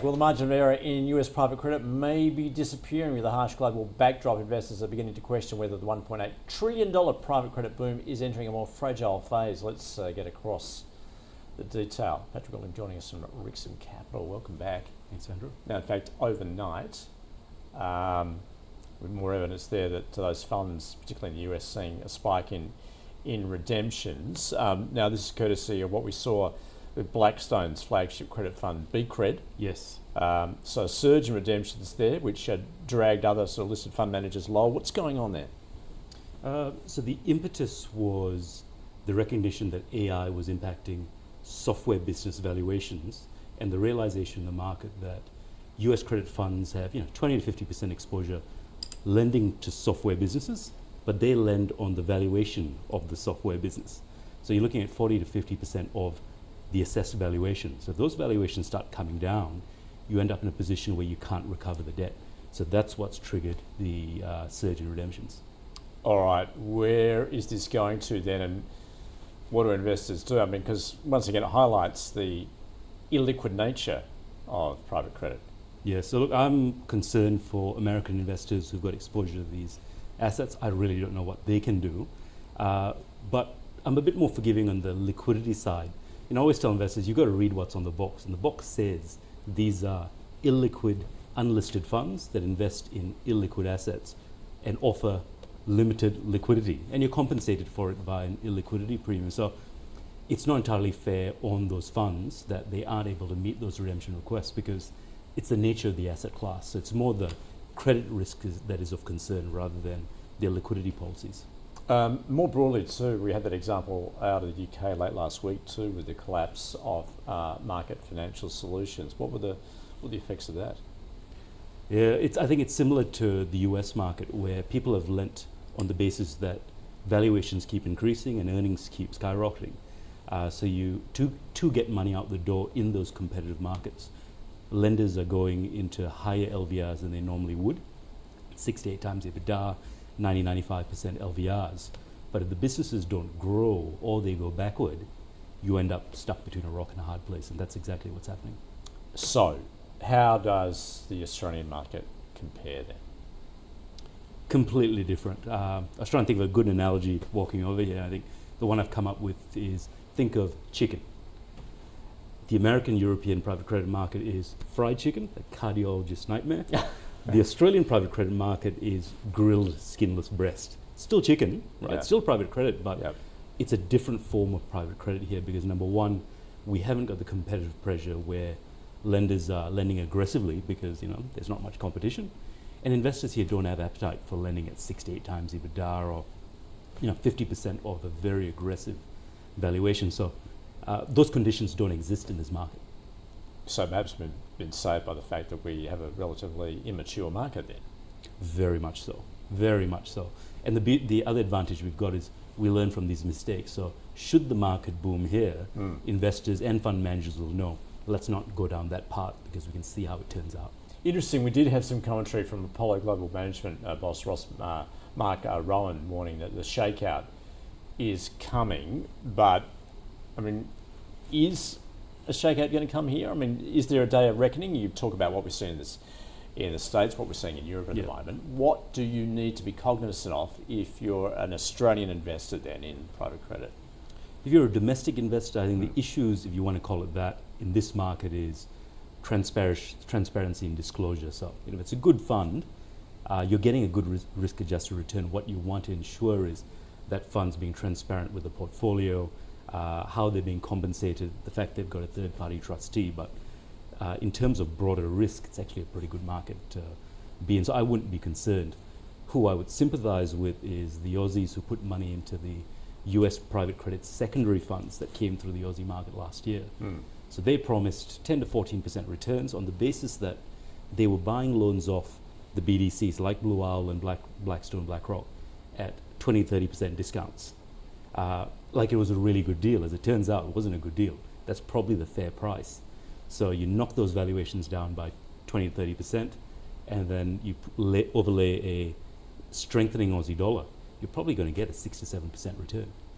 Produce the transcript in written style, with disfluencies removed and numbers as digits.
Well, the margin of error in US private credit may be disappearing with a harsh global backdrop. Investors are beginning to question whether the $1.8 trillion private credit boom is entering a more fragile phase. Let's get across the detail. Patrick William joining us from Rixon Capital. Welcome back. Thanks, Andrew. Now, in fact, overnight, with more evidence there that those funds, particularly in the US, seeing a spike in redemptions. Now, this is courtesy of what we saw with Blackstone's flagship credit fund, BCRED. Yes. So a surge in redemptions there, which had dragged other sort of listed fund managers lower. What's going on there? So the impetus was the recognition that AI was impacting software business valuations, and the realization in the market that US credit funds have 20 to 50% exposure lending to software businesses, but they lend on the valuation of the software business. So you're looking at 40 to 50% of the assessed valuation. So if those valuations start coming down, you end up in a position where you can't recover the debt. So that's what's triggered the surge in redemptions. All right, where is this going to then, and what do investors do? I mean, because once again, it highlights the illiquid nature of private credit. Yeah, so look, I'm concerned for American investors who've got exposure to these assets. I really don't know what they can do, but I'm a bit more forgiving on the liquidity side. I always tell investors, you've got to read what's on the box. And the box says these are illiquid, unlisted funds that invest in illiquid assets and offer limited liquidity. And you're compensated for it by an illiquidity premium. So it's not entirely fair on those funds that they aren't able to meet those redemption requests because it's the nature of the asset class. So it's more the credit risk that is of concern rather than their liquidity policies. More broadly too, we had that example out of the UK late last week too with the collapse of Market Financial Solutions. What were the effects of that? Yeah, I think it's similar to the US market where people have lent on the basis that valuations keep increasing and earnings keep skyrocketing. So you to get money out the door in those competitive markets, lenders are going into higher LVRs than they normally would, 6 to 8 times EBITDA, 95% LVRs. But if the businesses don't grow or they go backward, you end up stuck between a rock and a hard place, and that's exactly what's happening. So, how does the Australian market compare then? Completely different. I was trying to think of a good analogy walking over here. I think the one I've come up with is think of chicken. The American European private credit market is fried chicken, a cardiologist's nightmare. The Australian private credit market is grilled skinless breast. Still chicken, right? Yeah. Still private credit, but Yep. it's a different form of private credit here because number one, we haven't got the competitive pressure where lenders are lending aggressively because there's not much competition, and investors here don't have appetite for lending at 6 to 8 times EBITDA or 50% of a very aggressive valuation. So those conditions don't exist in this market. So perhaps we've been saved by the fact that we have a relatively immature market then. Very much so, very much so. And the other advantage we've got is we learn from these mistakes. So should the market boom here, investors and fund managers will know, let's not go down that path because we can see how it turns out. Interesting, we did have some commentary from Apollo Global Management boss Mark Rowan warning that the shakeout is coming, but I mean, is a shakeout going to come here? I mean, is there a day of reckoning? You talk about what we're seeing in the States, what we're seeing in Europe at the moment. What do you need to be cognizant of if you're an Australian investor then in private credit? If you're a domestic investor, I think the issues, if you want to call it that, in this market is transparency and disclosure. So if it's a good fund, you're getting a good risk-adjusted return. What you want to ensure is that fund's being transparent with the portfolio, how they're being compensated, the fact they've got a third-party trustee. But in terms of broader risk, it's actually a pretty good market to be in. So I wouldn't be concerned. Who I would sympathize with is the Aussies who put money into the US private credit secondary funds that came through the Aussie market last year. So they promised 10 to 14% returns on the basis that they were buying loans off the BDCs like Blue Owl and Blackstone, BlackRock at 20, 30% discounts. Like it was a really good deal. As it turns out, it wasn't a good deal. That's probably the fair price. So you knock those valuations down by 20 to 30%, and then you overlay a strengthening Aussie dollar, you're probably going to get a 6 to 7% return.